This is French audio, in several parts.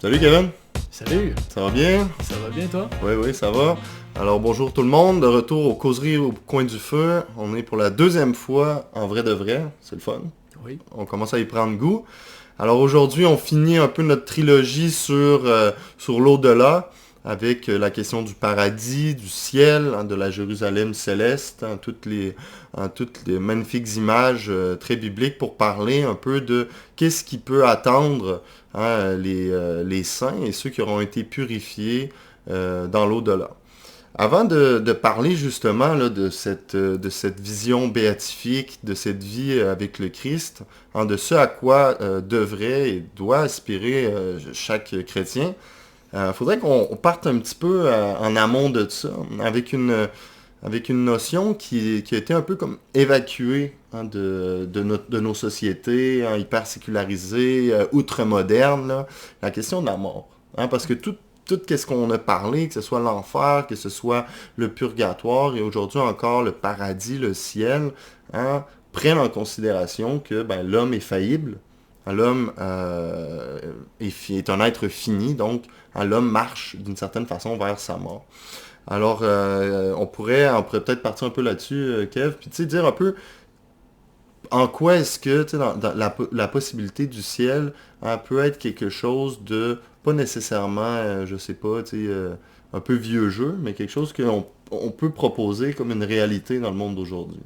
Salut Kevin, Salut, ça va bien? ça va bien toi? Oui, oui, ça va. Alors bonjour tout le monde, de retour aux causeries au coin du feu. On est pour la deuxième fois en vrai de vrai, c'est le fun. Oui. On commence à y prendre goût. Alors aujourd'hui, on finit un peu notre trilogie sur l'au-delà, avec la question du paradis, du ciel, hein, de la Jérusalem céleste, toutes les magnifiques images très bibliques pour parler un peu de qu'est-ce qui peut attendre, hein, les saints et ceux qui auront été purifiés dans l'au-delà. Avant de parler justement là, de cette vision béatifique, de cette vie avec le Christ, hein, de ce à quoi devrait et doit aspirer chaque chrétien, faudrait qu'on parte un petit peu en amont de ça, avec une notion qui a été un peu comme évacuée, hein, de nos sociétés, hein, hyper sécularisées, outre-modernes, là, la question de la mort. Hein, parce que tout ce qu'on a parlé, que ce soit l'enfer, que ce soit le purgatoire et aujourd'hui encore le paradis, le ciel, hein, prennent en considération que ben, l'homme est faillible, hein, l'homme est un être fini, donc hein, l'homme marche d'une certaine façon vers sa mort. Alors, on pourrait peut-être partir un peu là-dessus, Kev, puis tu sais, dire un peu en quoi est-ce que tu sais, dans la possibilité du ciel hein, peut être quelque chose de pas nécessairement, je sais pas, tu sais, un peu vieux jeu, mais quelque chose qu'on peut proposer comme une réalité dans le monde d'aujourd'hui.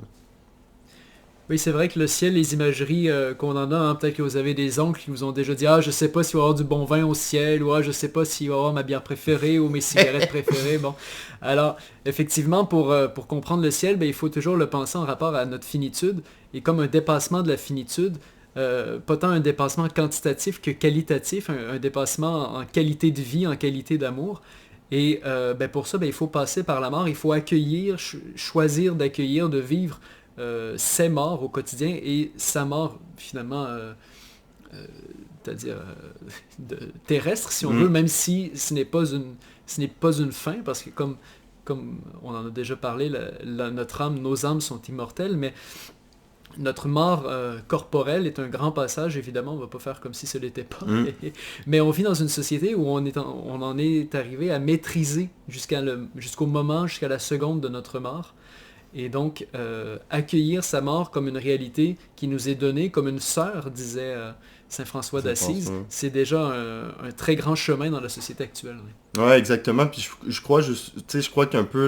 Oui, c'est vrai que le ciel, les imageries qu'on en a, hein, peut-être que vous avez des oncles qui vous ont déjà dit «Ah, je sais pas s'il va y avoir du bon vin au ciel» ou «Ah, je sais pas s'il va y avoir ma bière préférée ou mes cigarettes préférées». Bon, alors, effectivement, pour comprendre le ciel, ben, il faut toujours le penser en rapport à notre finitude et comme un dépassement de la finitude, pas tant un dépassement quantitatif que qualitatif, un dépassement en qualité de vie, en qualité d'amour. Et ben, pour ça, ben, il faut passer par la mort, il faut accueillir, choisir d'accueillir, de vivre ses morts au quotidien et sa mort finalement, c'est-à-dire terrestre si on veut, Mm. même si ce n'est pas une fin, parce que comme on en a déjà parlé, notre âme, nos âmes sont immortelles, mais notre mort corporelle est un grand passage, évidemment, on ne va pas faire comme si ce n'était pas, Mm. mais on vit dans une société où on en est arrivé à maîtriser jusqu'au moment, jusqu'à la seconde de notre mort, et donc, accueillir sa mort comme une réalité qui nous est donnée, comme une sœur, disait Saint François C'est d'Assise, François. c'est déjà un très grand chemin dans la société actuelle. Oui. Ouais, exactement. Puis je crois juste, tu sais, je crois qu'un peu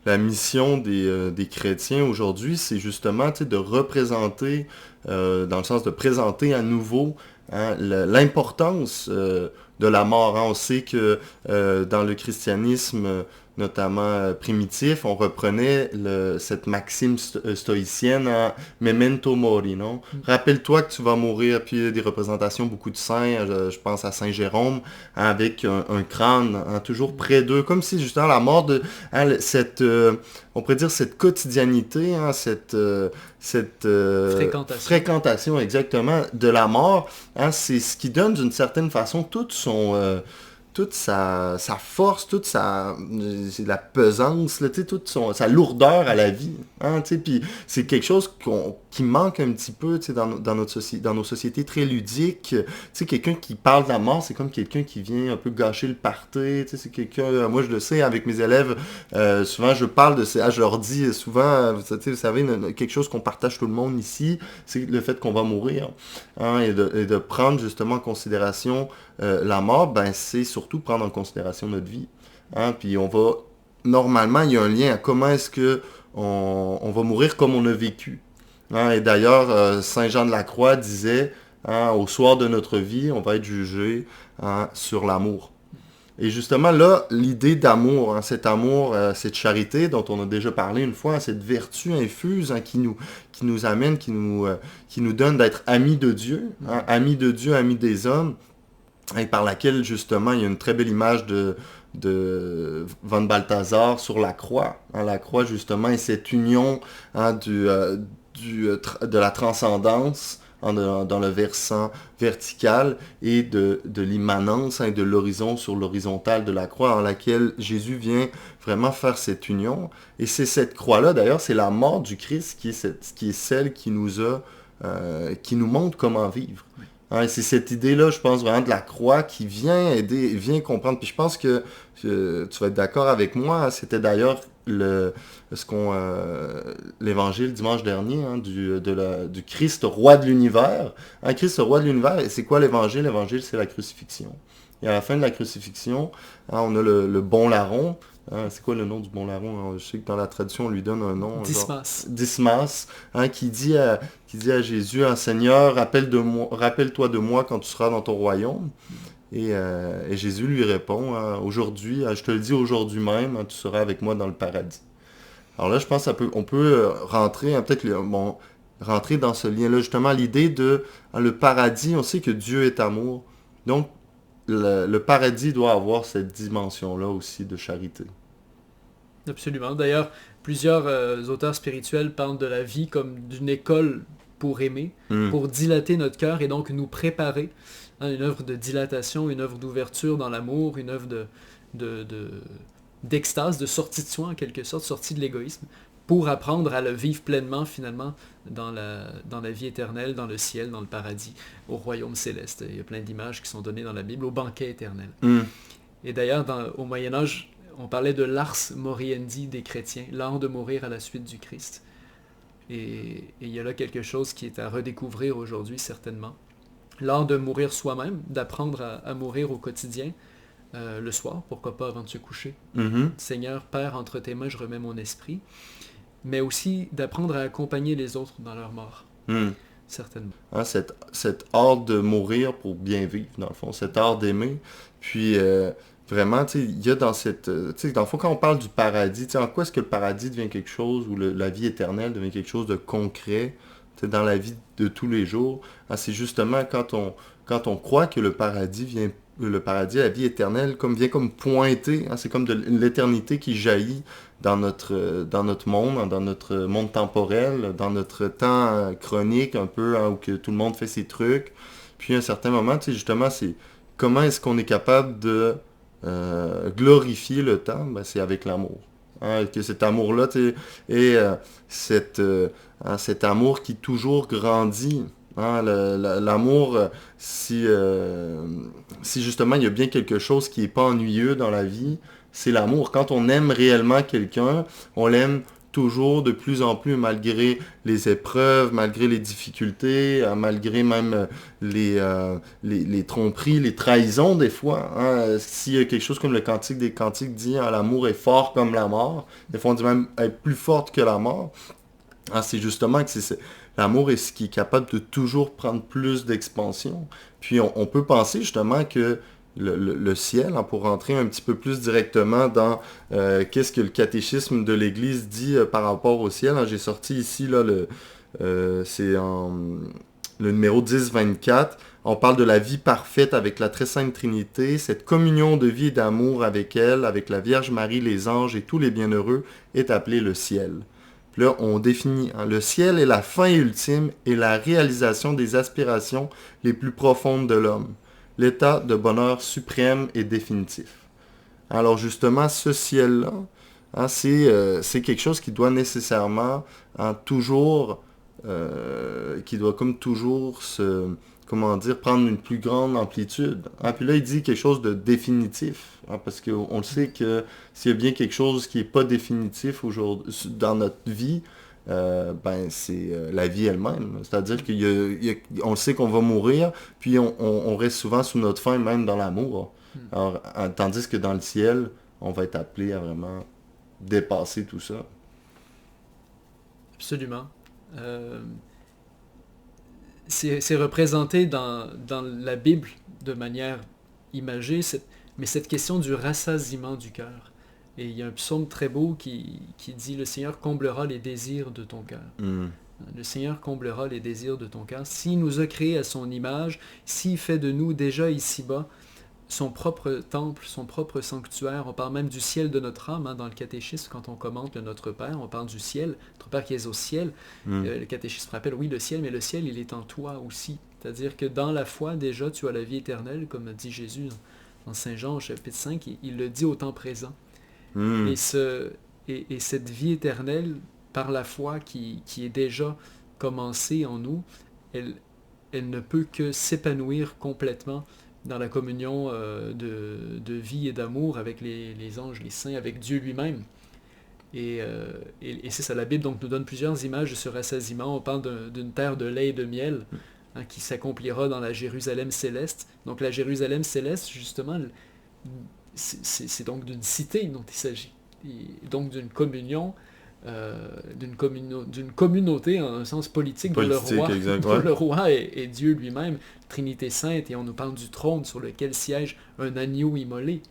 la mission des chrétiens aujourd'hui, c'est justement, tu sais, de représenter, dans le sens de présenter à nouveau hein, l'importance de la mort. Hein. On sait que dans le christianisme, notamment primitif, on reprenait cette maxime stoïcienne, hein, memento mori, non? Rappelle-toi que tu vas mourir, puis il y a des représentations, beaucoup de saints, je pense à Saint Jérôme, avec un crâne hein, toujours près d'eux, comme si justement la mort de hein, on pourrait dire cette quotidianité, hein, cette Fréquentation. fréquentation exactement de la mort, hein, c'est ce qui donne d'une certaine façon toute sa force, c'est la pesance, là, tu sais, sa lourdeur à la vie. Hein, tu sais, puis c'est quelque chose qui manque un petit peu tu sais, dans nos sociétés très ludiques. Tu sais, quelqu'un qui parle de la mort, c'est comme quelqu'un qui vient un peu gâcher le party. Tu sais, c'est quelqu'un, moi je le sais avec mes élèves, souvent je parle de ça, je leur dis souvent, tu sais, vous savez, quelque chose qu'on partage tout le monde ici, c'est le fait qu'on va mourir. Hein, et de prendre justement en considération la mort, ben, c'est surtout prendre en considération notre vie. Hein? Puis normalement, il y a un lien à comment est-ce que on va mourir comme on a vécu. Hein? Et d'ailleurs, Saint Jean de la Croix disait, hein, au soir de notre vie, on va être jugé hein, sur l'amour. Et justement, là, l'idée d'amour, hein, cet amour, cette charité dont on a déjà parlé une fois, hein, cette vertu infuse hein, qui nous amène, qui nous donne d'être amis de Dieu, hein, amis de Dieu, amis des hommes, et par laquelle justement il y a une très belle image de Von Balthasar sur la croix. Hein, la croix justement et cette union hein, de la transcendance dans le versant vertical et de l'immanence, de l'horizon sur l'horizontale de la croix, en laquelle Jésus vient vraiment faire cette union. Et c'est cette croix-là, d'ailleurs, c'est la mort du Christ qui est celle qui nous montre comment vivre. Hein, c'est cette idée-là, je pense, vraiment de la croix qui vient aider, vient comprendre. Puis je pense que tu vas être d'accord avec moi, hein, c'était d'ailleurs l'évangile dimanche dernier, hein, du Christ roi de l'univers. Hein, Christ roi de l'univers, et c'est quoi l'évangile? L'évangile, c'est la crucifixion. Et à la fin de la crucifixion, hein, on a le bon larron. Hein, c'est quoi le nom du bon larron? Je sais que dans la tradition, on lui donne un nom. Dismas. Dismas, hein, qui dit à Jésus, hein, Seigneur, rappelle-toi de moi quand tu seras dans ton royaume. Et Jésus lui répond, hein, aujourd'hui, je te le dis aujourd'hui même, hein, tu seras avec moi dans le paradis. Alors là, je pense qu'on peut rentrer, hein, rentrer dans ce lien-là, justement, l'idée de le paradis, on sait que Dieu est amour. Donc, le paradis doit avoir cette dimension-là aussi de charité. Absolument. D'ailleurs, plusieurs auteurs spirituels parlent de la vie comme d'une école pour aimer, pour dilater notre cœur et donc nous préparer. Hein, une œuvre de dilatation, une œuvre d'ouverture dans l'amour, une œuvre d'extase, de sortie de soi en quelque sorte, sortie de l'égoïsme, pour apprendre à le vivre pleinement finalement dans la vie éternelle, dans le ciel, dans le paradis, au royaume céleste. Il y a plein d'images qui sont données dans la Bible, au banquet éternel. Et d'ailleurs, au Moyen-Âge, on parlait de l'ars moriendi des chrétiens, l'art de mourir à la suite du Christ. Et il y a là quelque chose qui est à redécouvrir aujourd'hui, certainement. L'art de mourir soi-même, d'apprendre à mourir au quotidien, le soir, pourquoi pas avant de se coucher. Seigneur, Père, entre tes mains, je remets mon esprit. Mais aussi d'apprendre à accompagner les autres dans leur mort. Certainement. Hein, cet art de mourir pour bien vivre, dans le fond, cet art d'aimer. Puis, vraiment, il y a dans cette... dans le fond, quand on parle du paradis, en quoi est-ce que le paradis devient quelque chose, ou la vie éternelle devient quelque chose de concret dans la vie de tous les jours? Hein, c'est justement quand on croit que le paradis, la vie éternelle, vient comme pointer, hein, c'est comme de l'éternité qui jaillit dans notre monde, hein, dans notre monde temporel, dans notre temps chronique un peu, hein, où que tout le monde fait ses trucs. Puis à un certain moment, justement, c'est comment est-ce qu'on est capable de glorifier le temps? Ben, c'est avec l'amour. Hein, que cet amour-là est cet amour qui toujours grandit. Hein, l'amour, si justement il y a bien quelque chose qui n'est pas ennuyeux dans la vie, c'est l'amour. Quand on aime réellement quelqu'un, on l'aime toujours de plus en plus, malgré les épreuves, malgré les difficultés, malgré même les tromperies, les trahisons des fois. Hein. S'il y a quelque chose comme le Cantique des Cantiques dit, hein, l'amour est fort comme la mort, des fois on dit même être plus forte que la mort. Hein, c'est justement que l'amour est ce qui est capable de toujours prendre plus d'expansion. Puis on peut penser justement que le ciel, hein, pour rentrer un petit peu plus directement dans qu'est-ce que le catéchisme de l'Église dit par rapport au ciel. Hein. J'ai sorti ici, là, c'est le numéro 10-24. On parle de la vie parfaite avec la très sainte Trinité. Cette communion de vie et d'amour avec elle, avec la Vierge Marie, les anges et tous les bienheureux, est appelée le ciel. Puis là, on définit, hein, le ciel est la fin ultime et la réalisation des aspirations les plus profondes de l'homme. L'état de bonheur suprême et définitif. Alors justement, ce ciel-là, hein, c'est quelque chose qui doit nécessairement, hein, toujours, qui doit comme toujours prendre une plus grande amplitude. Hein, puis là, il dit quelque chose de définitif, hein, parce qu'on le sait que s'il y a bien quelque chose qui n'est pas définitif aujourd'hui dans notre vie, c'est la vie elle-même. C'est-à-dire qu'on sait qu'on va mourir, puis on reste souvent sous notre faim, même dans l'amour. Alors, tandis que dans le ciel, on va être appelé à vraiment dépasser tout ça. Absolument. C'est représenté dans la Bible de manière imagée, mais cette question du rassasiement du cœur. Et il y a un psaume très beau qui dit « Le Seigneur comblera les désirs de ton cœur ». Le Seigneur comblera les désirs de ton cœur. S'il nous a créés à son image, s'il fait de nous déjà ici-bas son propre temple, son propre sanctuaire. On parle même du ciel de notre âme, hein, dans le catéchisme, quand on commente le Notre Père, on parle du ciel, notre Père qui est au ciel. Le catéchisme rappelle, oui, le ciel, mais le ciel, il est en toi aussi. C'est-à-dire que dans la foi, déjà, tu as la vie éternelle, comme dit Jésus dans Saint Jean, au chapitre 5, il le dit au temps présent. Et, et cette vie éternelle, par la foi qui est déjà commencée en nous, elle ne peut que s'épanouir complètement dans la communion de vie et d'amour avec les anges, les saints, avec Dieu lui-même. Et c'est ça, la Bible donc, nous donne plusieurs images de ce rassasiement. On parle d'une terre de lait et de miel, hein, qui s'accomplira dans la Jérusalem céleste. Donc la Jérusalem céleste, justement, c'est donc d'une cité dont il s'agit. Et donc d'une communion, d'une communauté en un sens politique, dont le roi est Dieu lui-même, Trinité sainte, et on nous parle du trône sur lequel siège un agneau immolé,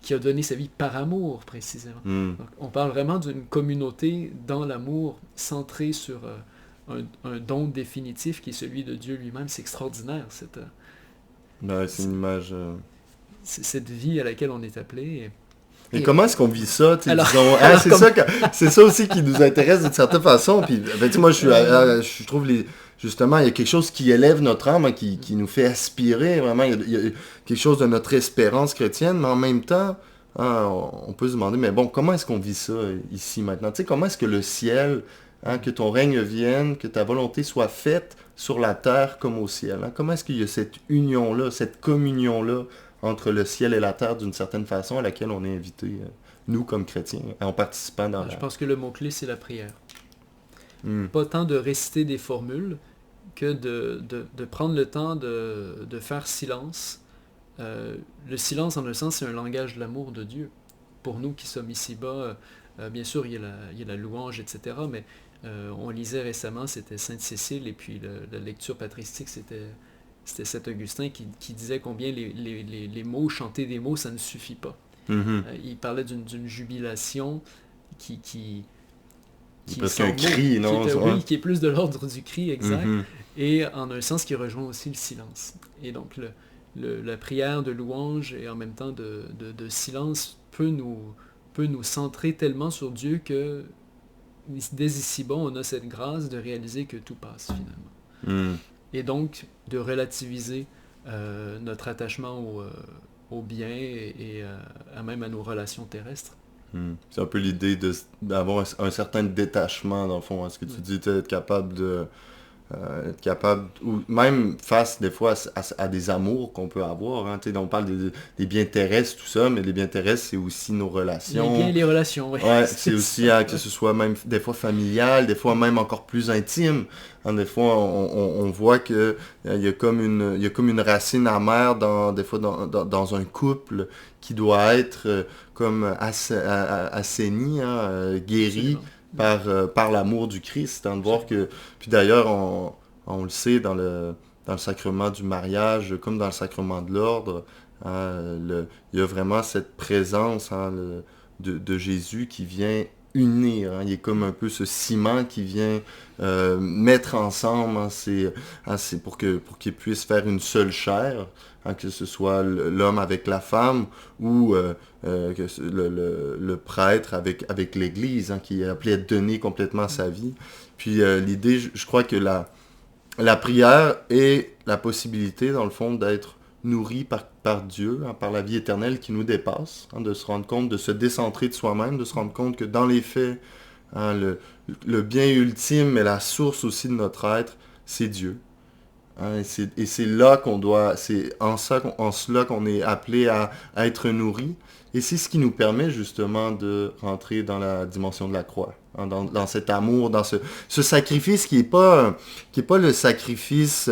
qui a donné sa vie par amour précisément. Donc, on parle vraiment d'une communauté dans l'amour, centrée sur un don définitif qui est celui de Dieu lui-même. C'est extraordinaire, c'est une image... cette vie à laquelle on est appelé. Et comment est-ce qu'on vit ça? Alors, c'est ça aussi qui nous intéresse d'une certaine façon. Puis, moi, je trouve justement, il y a quelque chose qui élève notre âme, hein, qui nous fait aspirer. Vraiment, il y a quelque chose de notre espérance chrétienne, mais en même temps, hein, on peut se demander, mais bon, comment est-ce qu'on vit ça ici maintenant? Tu sais, comment est-ce que le ciel, hein, que ton règne vienne, que ta volonté soit faite sur la terre comme au ciel? Hein? Comment est-ce qu'il y a cette union-là, cette communion-là entre le ciel et la terre d'une certaine façon à laquelle on est invité, nous comme chrétiens, en participant dans Je pense que le mot-clé, c'est la prière. Mm. Pas tant de réciter des formules que de prendre le temps de faire silence. Le silence, en un sens, c'est un langage de l'amour de Dieu. Pour nous qui sommes ici-bas, bien sûr, il y a la louange, etc., mais on lisait récemment, c'était Sainte Cécile, et puis la lecture patristique, c'était Saint Augustin qui disait combien les mots, chanter des mots, ça ne suffit pas. Mm-hmm. Il parlait d'une jubilation qui presque un cri, non? Oui, qui est plus de l'ordre du cri, exact. Mm-hmm. Et en un sens qui rejoint aussi le silence. Et donc la prière de louange et en même temps de silence peut nous centrer tellement sur Dieu que dès ici-bas, on a cette grâce de réaliser que tout passe finalement. Et donc de relativiser notre attachement au bien et même à nos relations terrestres. C'est un peu l'idée d'avoir un certain détachement, dans le fond. Est-ce que tu dis être capable ou même face des fois à des amours qu'on peut avoir, hein, on parle des biens terrestres, tout ça, mais les biens terrestres, c'est aussi nos relations. Les biens et les relations, oui. Ouais, c'est aussi que ce soit même des fois familial, des fois même encore plus intime. Hein, des fois, on voit que il y a comme une racine amère des fois dans un couple qui doit être comme assaini, hein, guéri. Par l'amour du Christ, hein, de voir que... Puis d'ailleurs, on le sait dans le sacrement du mariage, comme dans le sacrement de l'ordre, hein, il y a vraiment cette présence, hein, de Jésus qui vient unir. Hein, il est comme un peu ce ciment qui vient mettre ensemble, hein, c'est pour qu'ils puissent faire une seule chair, hein, que ce soit l'homme avec la femme ou le prêtre avec l'Église, hein, qui est appelé à donner complètement sa vie. Puis l'idée, je crois que la prière est la possibilité, dans le fond, d'être nourri par Dieu, hein, par la vie éternelle qui nous dépasse, hein, de se rendre compte, de se décentrer de soi-même, de se rendre compte que dans les faits, hein, le bien ultime et la source aussi de notre être, c'est Dieu. Hein, et c'est là c'est en cela qu'on est appelé à être nourri. Et c'est ce qui nous permet justement de rentrer dans la dimension de la croix, hein, dans cet amour, dans ce sacrifice qui est pas le sacrifice,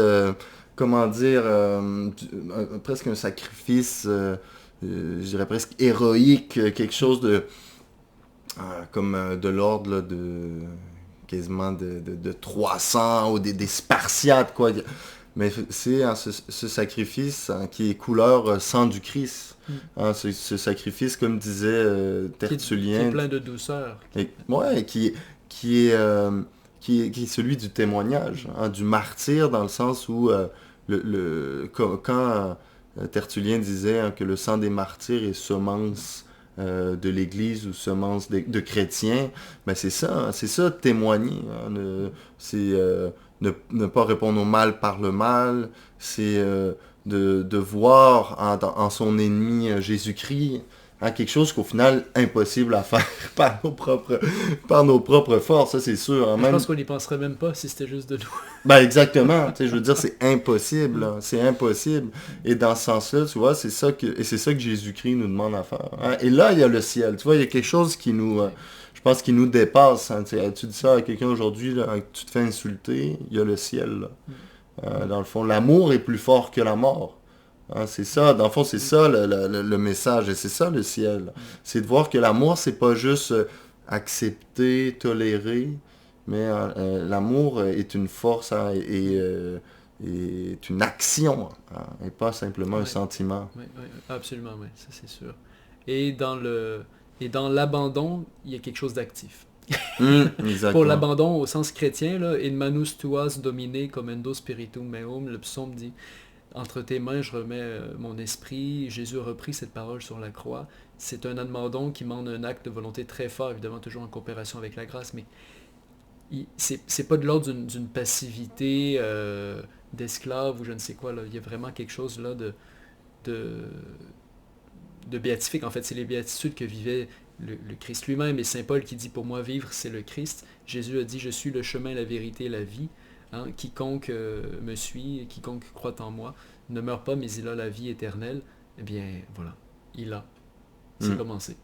comment dire, presque un sacrifice, je dirais presque héroïque, quelque chose de comme de l'ordre là, de quasiment de 300 ou des Spartiates, quoi. Mais c'est hein, ce sacrifice, hein, qui est couleur sang du Christ. Hein, ce sacrifice, comme disait Tertullien. Qui est plein de douceur. Qui est celui du témoignage, hein, du martyr, dans le sens où quand Tertullien disait que le sang des martyrs est semence de l'Église ou semence de chrétiens. Ben c'est ça témoigner. C'est ne pas répondre au mal par le mal, c'est de voir en son ennemi Jésus-Christ quelque chose qu'au final impossible à faire par nos propres forces, ça c'est sûr. Je pense qu'on n'y penserait même pas si c'était juste de nous. Ben exactement, je veux dire c'est impossible, là. C'est impossible. Et dans ce sens-là, tu vois, c'est ça que Jésus-Christ nous demande à faire. Et là, il y a le ciel, tu vois, il y a quelque chose qui nous, je pense, qui nous dépasse. Tu dis ça à quelqu'un aujourd'hui, là, tu te fais insulter, il y a le ciel. Là. Dans le fond, l'amour est plus fort que la mort. C'est ça, dans le fond, c'est ça le message, et c'est ça le ciel. C'est de voir que l'amour, c'est pas juste accepter, tolérer, mais l'amour est une force et est une action, et pas simplement un sentiment. Oui, absolument, oui, ça c'est sûr. Et dans l'abandon, il y a quelque chose d'actif. Pour l'abandon au sens chrétien, là, in manus tuas domine commendo spiritum meum, le psaume dit: entre tes mains je remets mon esprit. Jésus a repris cette parole sur la croix. C'est un abandon qui demande un acte de volonté très fort, évidemment toujours en coopération avec la grâce, mais c'est pas de l'ordre d'une passivité d'esclave ou je ne sais quoi. Là. Il y a vraiment quelque chose là de béatifique. En fait, c'est les béatitudes que vivait le Christ lui-même, et Saint Paul qui dit: pour moi vivre c'est le Christ. Jésus a dit: je suis le chemin, la vérité et la vie. Quiconque me suit, quiconque croit en moi, ne meurt pas, mais il a la vie éternelle. Eh bien, voilà, il a. C'est commencé.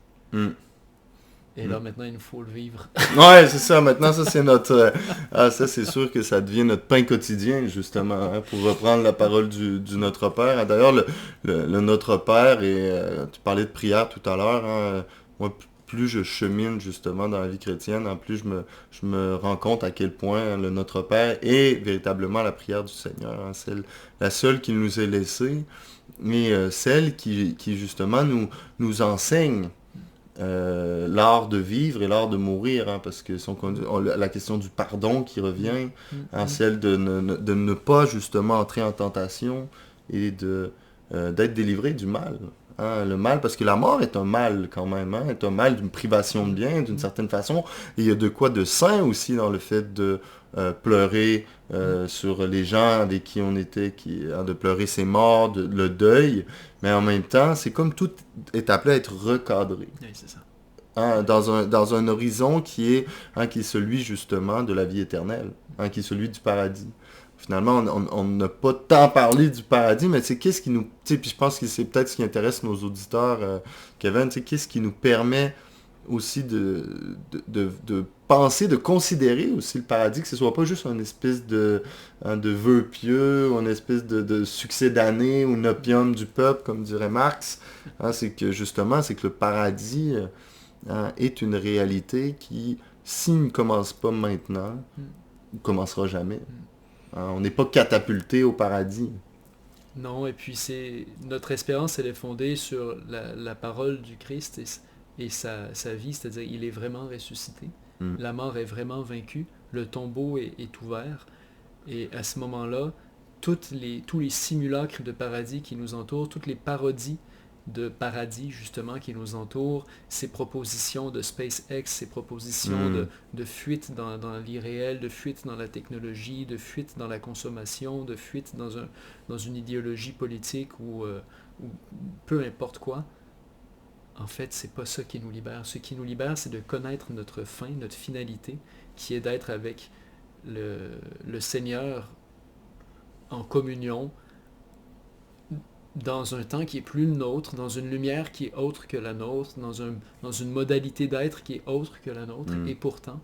Et là, maintenant, il nous faut le vivre. Ouais, c'est ça. Maintenant, ça, c'est notre... ça, c'est sûr que ça devient notre pain quotidien, justement, pour reprendre la parole du Notre Père. D'ailleurs, le Notre Père, et tu parlais de prière tout à l'heure, moi, plus je chemine, justement, dans la vie chrétienne, en plus je me rends compte à quel point le Notre Père est véritablement la prière du Seigneur. C'est la seule qu'il nous ait laissée, mais celle qui justement, nous enseigne l'art de vivre et l'art de mourir, parce que la question du pardon qui revient, celle de ne pas justement entrer en tentation et d'être délivré du mal. Le mal, parce que la mort est un mal quand même, est un mal d'une privation de bien d'une certaine façon, et il y a de quoi de sain aussi dans le fait de pleurer sur les gens avec qui on était, de pleurer ses morts, le deuil, mais en même temps, c'est comme tout est appelé à être recadré. Oui, c'est ça. Dans un horizon qui est celui justement de la vie éternelle, qui est celui du paradis. Finalement, on n'a pas tant parlé du paradis, mais c'est qu'est-ce qui nous... Puis je pense que c'est peut-être ce qui intéresse nos auditeurs, Kevin, qu'est-ce qui nous permet aussi de penser, de considérer aussi le paradis, que ce soit pas juste une espèce de vœu pieux, ou une espèce de succès d'année, ou un opium du peuple, comme dirait Marx. C'est que justement, c'est que le paradis est une réalité qui, s'il ne commence pas maintenant, ne commencera jamais. On n'est pas catapulté au paradis. Non, et puis notre espérance, elle est fondée sur la parole du Christ et sa vie, c'est-à-dire il est vraiment ressuscité. La mort est vraiment vaincue, le tombeau est ouvert, et à ce moment-là, tous les simulacres de paradis qui nous entourent, toutes les parodies de paradis justement qui nous entourent, ces propositions de SpaceX, ces propositions de fuite dans l'irréel, de fuite dans la technologie, de fuite dans la consommation, de fuite dans une idéologie politique ou peu importe quoi. En fait, c'est pas ça qui nous libère. Ce qui nous libère, c'est de connaître notre fin, notre finalité, qui est d'être avec le Seigneur en communion, dans un temps qui est plus le nôtre, dans une lumière qui est autre que la nôtre, dans une modalité d'être qui est autre que la nôtre, et pourtant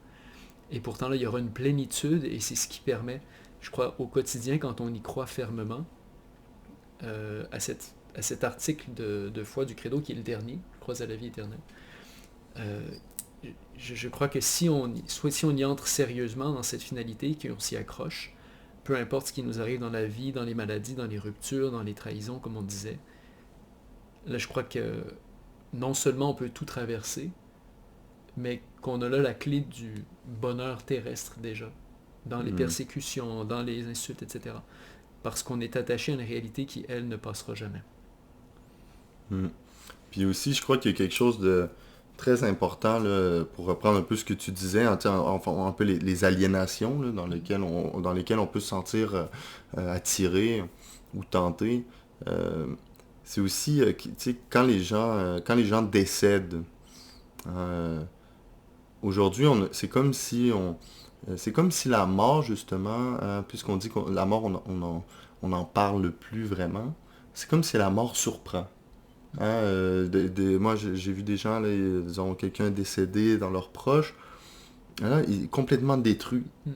là, il y aura une plénitude, et c'est ce qui permet, je crois, au quotidien, quand on y croit fermement, à cet article de foi du Credo, qui est le dernier, je crois à la vie éternelle. Je crois que si on y entre sérieusement dans cette finalité, qu'on s'y accroche, peu importe ce qui nous arrive dans la vie, dans les maladies, dans les ruptures, dans les trahisons, comme on disait, là je crois que non seulement on peut tout traverser, mais qu'on a là la clé du bonheur terrestre déjà, dans les persécutions, dans les insultes, etc. Parce qu'on est attaché à une réalité qui, elle, ne passera jamais. Mm. Puis aussi, je crois qu'il y a quelque chose de très important, là, pour reprendre un peu ce que tu disais, hein, tu sais, un peu les aliénations là, dans lesquelles on peut se sentir attiré ou tenté. Euh, c'est aussi, tu sais, quand les gens décèdent, euh, aujourd'hui, c'est comme si la mort, justement, hein, puisqu'on dit que la mort, on n'en parle plus vraiment, c'est comme si la mort surprend. Hein, moi, j'ai vu des gens, là, ils ont quelqu'un décédé dans leurs proches, là, il est complètement détruit, Mm.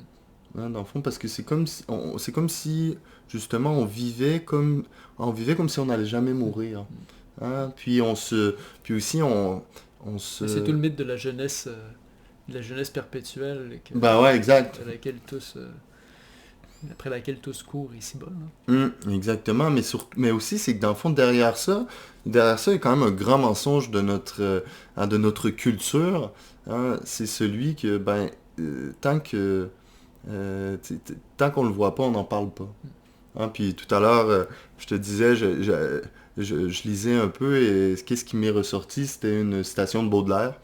hein, dans le fond, parce que c'est comme si, justement, on vivait comme si on n'allait jamais Mm. mourir. Mm. Hein, puis aussi, on Mais c'est tout se, le mythe de la jeunesse perpétuelle bah ouais, exact. à laquelle tous, après laquelle tous courent ici-bas. Là. Exactement, mais aussi c'est que dans le fond, derrière ça, il y a quand même un grand mensonge de notre culture. Hein. C'est celui que, ben, tant qu'on le voit pas, on n'en parle pas. Hein, puis tout à l'heure, je te disais, je lisais un peu et qu'est-ce qui m'est ressorti, c'était une citation de Baudelaire,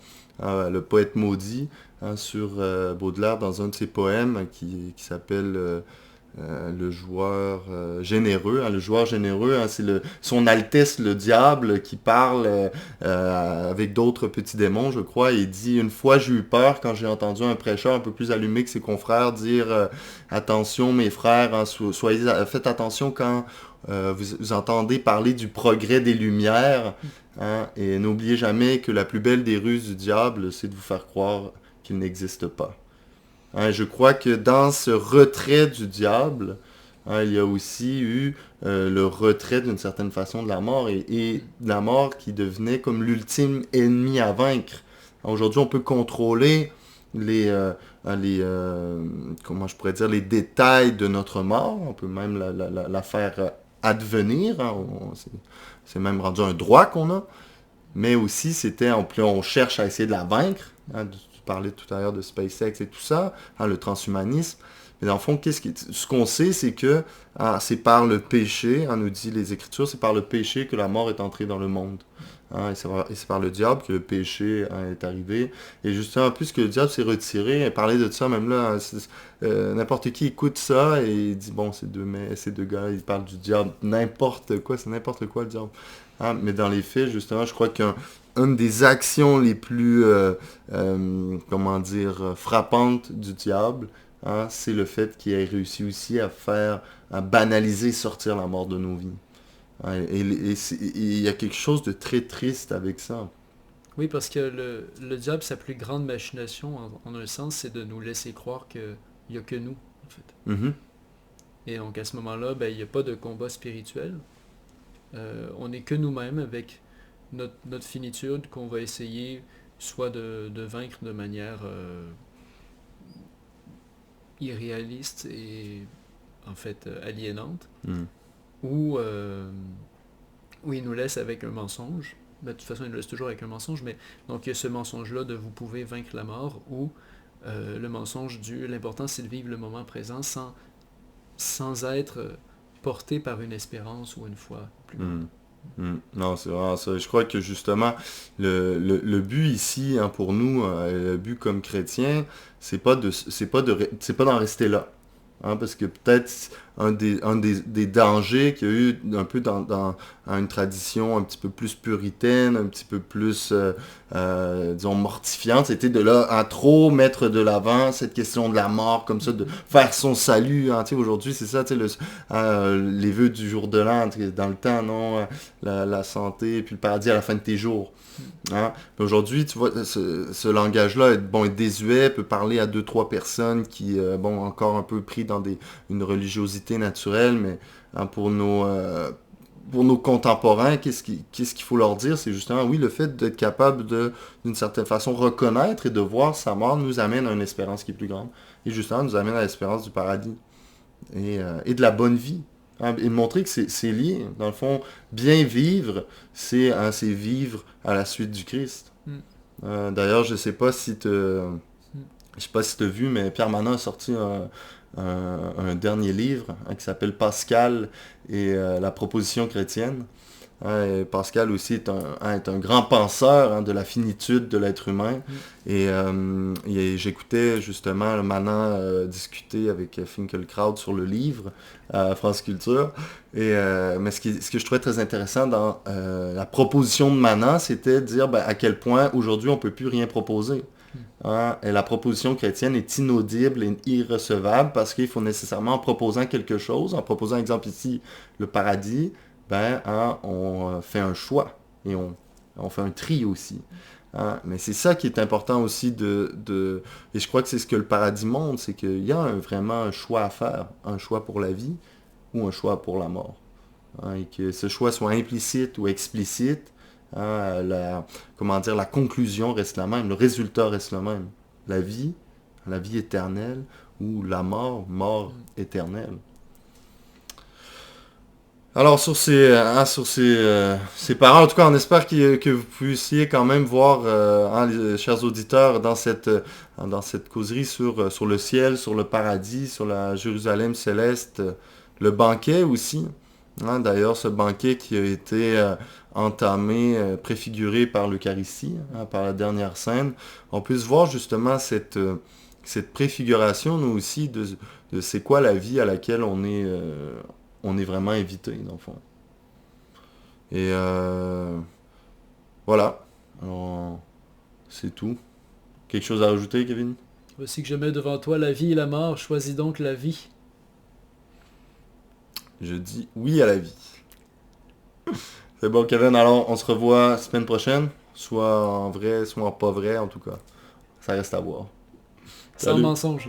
hein, le poète maudit, hein, sur Baudelaire dans un de ses poèmes qui s'appelle le joueur généreux. Hein, le joueur généreux, hein, c'est son Altesse le diable qui parle avec d'autres petits démons, je crois, et il dit: Une fois j'ai eu peur quand j'ai entendu un prêcheur un peu plus allumé que ses confrères dire attention mes frères, hein, faites attention quand vous entendez parler du progrès des Lumières, hein, et n'oubliez jamais que la plus belle des ruses du diable, c'est de vous faire croire qu'il n'existe pas. Hein, je crois que dans ce retrait du diable, hein, il y a aussi eu le retrait d'une certaine façon de la mort et de la mort qui devenait comme l'ultime ennemi à vaincre. Aujourd'hui, on peut contrôler les, euh, comment je pourrais dire, les détails de notre mort. On peut même la faire advenir. Hein. C'est même rendu un droit qu'on a. Mais aussi, on cherche à essayer de la vaincre. Hein, tu parlais tout à l'heure de SpaceX et tout ça, hein, le transhumanisme. Mais dans le fond, ce qu'on sait, c'est que c'est par le péché, hein, nous dit les Écritures, c'est par le péché que la mort est entrée dans le monde. Hein, et c'est par le diable que le péché, hein, est arrivé. Et justement, plus que le diable s'est retiré, et parler de ça, même là, n'importe qui écoute ça et il dit, bon, ces deux gars, ils parlent du diable, n'importe quoi, c'est n'importe quoi le diable. Hein, mais dans les faits, justement, je crois qu'une des actions les plus, comment dire, frappantes du diable, hein, c'est le fait qu'il ait réussi aussi à banaliser, sortir la mort de nos vies. Hein, et il y a quelque chose de très triste avec ça. Oui, parce que le diable, sa plus grande machination, en un sens, c'est de nous laisser croire qu'il n'y a que nous, en fait. Mhm. Et donc à ce moment-là, ben, il n'y a pas de combat spirituel. On n'est que nous-mêmes avec notre finitude qu'on va essayer soit de vaincre de manière irréaliste et en fait aliénante, Mhm. ou où il nous laisse avec un mensonge. Ben, de toute façon, il nous laisse toujours avec un mensonge, mais donc il y a ce mensonge-là de vous pouvez vaincre la mort, ou le mensonge du l'important c'est de vivre le moment présent sans être porté par une espérance ou une foi plus grande. Mhm. Non, c'est vraiment ça. Je crois que justement, le but ici, hein, pour nous, le but comme chrétien, c'est pas d'en rester là. Hein, parce que peut-être des dangers qu'il y a eu un peu dans une tradition un petit peu plus puritaine, un petit peu plus, disons, mortifiante, c'était de là à trop mettre de l'avant cette question de la mort, comme ça, de faire son salut. Hein, tu sais, aujourd'hui, c'est ça, tu sais, les vœux du jour de l'an, tu sais, dans le temps, non, la santé, puis le paradis à la fin de tes jours. Hein? Aujourd'hui, tu vois, ce langage-là est désuet, peut parler à deux, trois personnes qui, encore un peu pris dans une religiosité naturelle, mais hein, pour nos contemporains, qu'est-ce qu'il faut leur dire? C'est justement, oui, le fait d'être capable d'une certaine façon, reconnaître et de voir sa mort nous amène à une espérance qui est plus grande. Et justement, nous amène à l'espérance du paradis et de la bonne vie. Hein, et montrer que c'est lié. Dans le fond, bien vivre, c'est vivre à la suite du Christ. Mm. D'ailleurs, Mm. je sais pas si tu as vu, mais Pierre Manon a sorti un dernier livre, hein, qui s'appelle Pascal et la proposition chrétienne. Et Pascal aussi est un grand penseur, hein, de la finitude de l'être humain. Et j'écoutais justement Manan discuter avec Finkielkraut sur le livre à France Culture. Mais ce que je trouvais très intéressant dans la proposition de Manan, c'était de dire à quel point aujourd'hui on ne peut plus rien proposer. Hein, et la proposition chrétienne est inaudible et irrecevable parce qu'il faut nécessairement, en proposant quelque chose, en proposant, exemple ici, le paradis, hein, on fait un choix et on fait un tri aussi. Hein. Mais c'est ça qui est important aussi et je crois que c'est ce que le paradis montre, c'est qu'il y a vraiment un choix à faire, un choix pour la vie ou un choix pour la mort. Hein, et que ce choix soit implicite ou explicite, hein, la conclusion reste la même, le résultat reste le même. La vie éternelle ou la mort éternelle. Alors sur ces paroles, en tout cas on espère que vous puissiez quand même voir, hein, les chers auditeurs, dans cette causerie sur le ciel, sur le paradis, sur la Jérusalem céleste, le banquet aussi. Hein, d'ailleurs, ce banquet qui a été entamé, préfiguré par l'Eucharistie, hein, par la dernière scène, on puisse voir justement cette préfiguration, nous aussi, de c'est quoi la vie à laquelle on est vraiment invité, dans le fond. Et voilà. Alors, c'est tout. Quelque chose à rajouter, Kevin? Voici que je mets devant toi la vie et la mort, choisis donc la vie. Je dis oui à la vie. C'est bon, Kevin, alors on se revoit la semaine prochaine, soit en vrai, soit en pas vrai, en tout cas. Ça reste à voir. Sans mensonge.